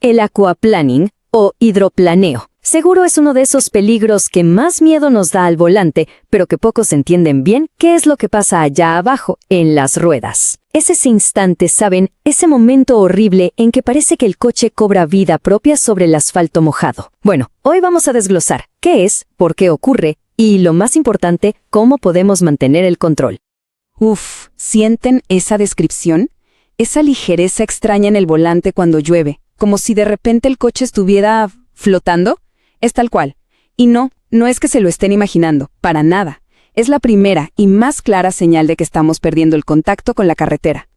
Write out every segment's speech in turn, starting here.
El aquaplaning o hidroplaneo. Seguro es uno de esos peligros que más miedo nos da al volante, pero que pocos entienden bien qué es lo que pasa allá abajo, en las ruedas. Es ese instante, ¿saben? Ese momento horrible en que parece que el coche cobra vida propia sobre el asfalto mojado. Bueno, hoy vamos a desglosar qué es, por qué ocurre y, lo más importante, cómo podemos mantener el control. Uf, ¿sienten esa descripción? Esa ligereza extraña en el volante cuando llueve, como si de repente el coche estuviera flotando. Es tal cual. Y no es que se lo estén imaginando, para nada. Es la primera y más clara señal de que estamos perdiendo el contacto con la carretera.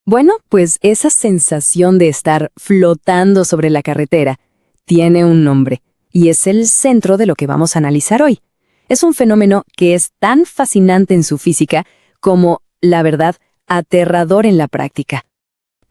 Bueno, pues esa sensación de estar flotando sobre la carretera tiene un nombre, y es el centro de lo que vamos a analizar hoy. Es un fenómeno que es tan fascinante en su física como, la verdad, aterrador en la práctica.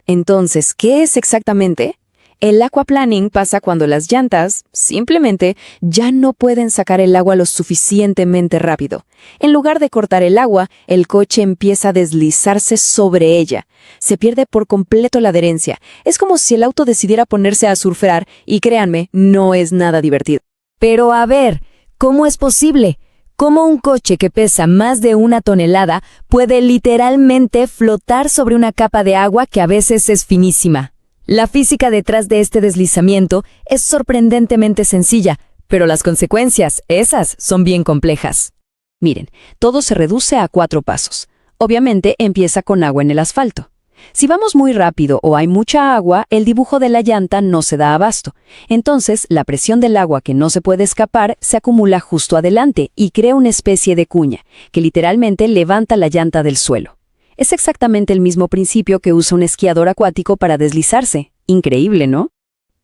Entonces, ¿qué es exactamente? El aquaplaning pasa cuando las llantas, simplemente, ya no pueden sacar el agua lo suficientemente rápido. En lugar de cortar el agua, el coche empieza a deslizarse sobre ella. Se pierde por completo la adherencia. Es como si el auto decidiera ponerse a surfear y créanme, no es nada divertido. Pero a ver, ¿cómo es posible? ¿Cómo un coche que pesa más de 1 tonelada puede literalmente flotar sobre una capa de agua que a veces es finísima? La física detrás de este deslizamiento es sorprendentemente sencilla, pero las consecuencias, esas, son bien complejas. Miren, todo se reduce a 4 pasos. Obviamente empieza con agua en el asfalto. Si vamos muy rápido o hay mucha agua, el dibujo de la llanta no se da abasto. Entonces, la presión del agua que no se puede escapar se acumula justo adelante y crea una especie de cuña, que literalmente levanta la llanta del suelo. Es exactamente el mismo principio que usa un esquiador acuático para deslizarse. Increíble, ¿no?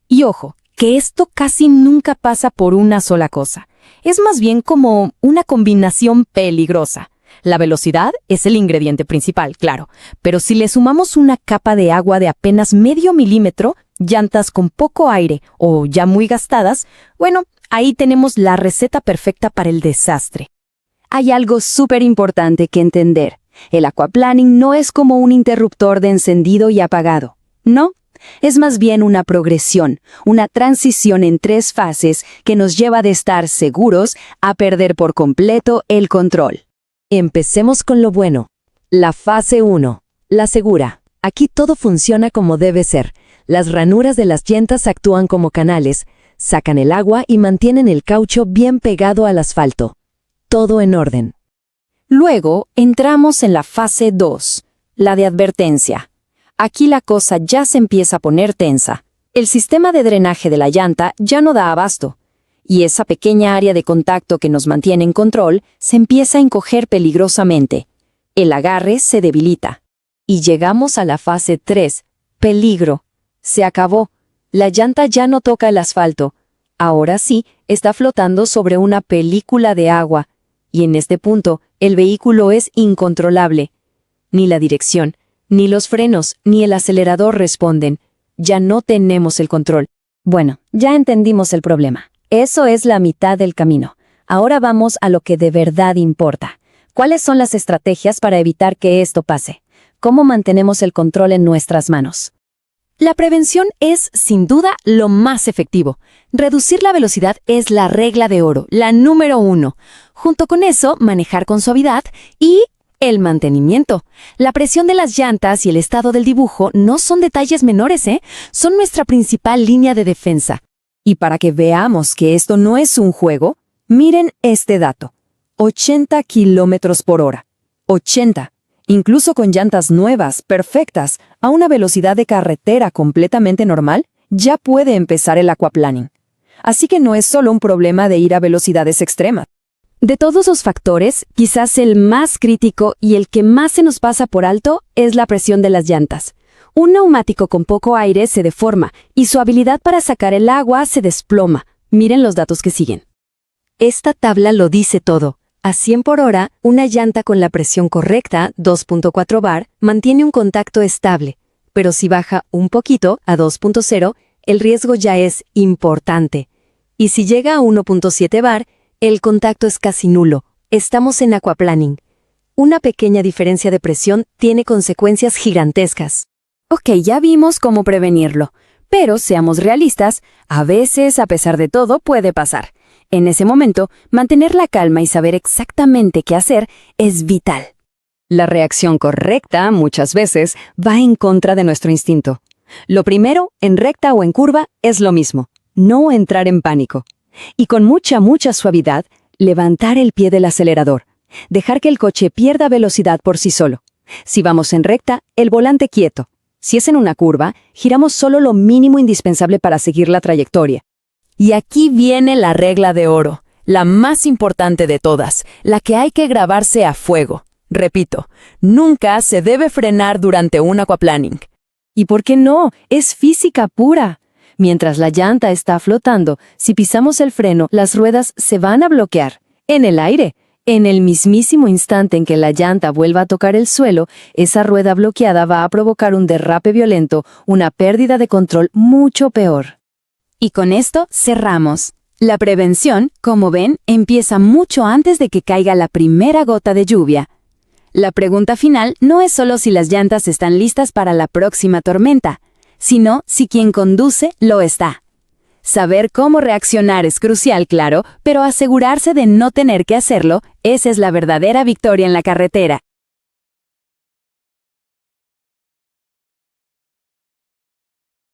Y ojo, que esto casi nunca pasa por una sola cosa. Es más bien como una combinación peligrosa. La velocidad es el ingrediente principal, claro, pero si le sumamos una capa de agua de apenas medio milímetro, llantas con poco aire o ya muy gastadas, bueno, ahí tenemos la receta perfecta para el desastre. Hay algo súper importante que entender. El aquaplaning no es como un interruptor de encendido y apagado. No, es más bien una progresión, una transición en 3 fases que nos lleva de estar seguros a perder por completo el control. Empecemos con lo bueno. La fase 1, la segura. Aquí todo funciona como debe ser. Las ranuras de las llantas actúan como canales, sacan el agua y mantienen el caucho bien pegado al asfalto. Todo en orden. Luego entramos en la fase 2, la de advertencia. Aquí la cosa ya se empieza a poner tensa. El sistema de drenaje de la llanta ya no da abasto. Y esa pequeña área de contacto que nos mantiene en control se empieza a encoger peligrosamente. El agarre se debilita. Y llegamos a la fase 3, peligro. Se acabó. La llanta ya no toca el asfalto. Ahora sí, está flotando sobre una película de agua. Y en este punto, el vehículo es incontrolable. Ni la dirección, ni los frenos, ni el acelerador responden. Ya no tenemos el control. Bueno, ya entendimos el problema. Eso es la mitad del camino. Ahora vamos a lo que de verdad importa. ¿Cuáles son las estrategias para evitar que esto pase? ¿Cómo mantenemos el control en nuestras manos? La prevención es, sin duda, lo más efectivo. Reducir la velocidad es la regla de oro, la número 1. Junto con eso, manejar con suavidad y el mantenimiento. La presión de las llantas y el estado del dibujo no son detalles menores, Son nuestra principal línea de defensa. Y para que veamos que esto no es un juego, miren este dato. 80 kilómetros por hora. 80. Incluso con llantas nuevas, perfectas, a una velocidad de carretera completamente normal, ya puede empezar el aquaplaning. Así que no es solo un problema de ir a velocidades extremas. De todos los factores, quizás el más crítico y el que más se nos pasa por alto es la presión de las llantas. Un neumático con poco aire se deforma y su habilidad para sacar el agua se desploma. Miren los datos que siguen. Esta tabla lo dice todo. A 100 por hora, una llanta con la presión correcta, 2.4 bar, mantiene un contacto estable, pero si baja un poquito, a 2.0, el riesgo ya es importante. Y si llega a 1.7 bar, el contacto es casi nulo. Estamos en aquaplaning. Una pequeña diferencia de presión tiene consecuencias gigantescas. Ok, ya vimos cómo prevenirlo, Pero seamos realistas, a veces, a pesar de todo, puede pasar. En ese momento, mantener la calma y saber exactamente qué hacer es vital. La reacción correcta, muchas veces, va en contra de nuestro instinto. Lo primero, en recta o en curva, es lo mismo. No entrar en pánico. Y con mucha suavidad, levantar el pie del acelerador. Dejar que el coche pierda velocidad por sí solo. Si vamos en recta, el volante quieto. Si es en una curva, giramos solo lo mínimo indispensable para seguir la trayectoria. Y aquí viene la regla de oro, la más importante de todas, la que hay que grabarse a fuego. Repito, nunca se debe frenar durante un aquaplaning. ¿Y por qué no? Es física pura. Mientras la llanta está flotando, si pisamos el freno, las ruedas se van a bloquear. En el aire. En el mismísimo instante en que la llanta vuelva a tocar el suelo, esa rueda bloqueada va a provocar un derrape violento, una pérdida de control mucho peor. Y con esto cerramos. La prevención, como ven, empieza mucho antes de que caiga la primera gota de lluvia. La pregunta final no es solo si las llantas están listas para la próxima tormenta, sino si quien conduce lo está. Saber cómo reaccionar es crucial, claro, pero asegurarse de no tener que hacerlo, esa es la verdadera victoria en la carretera.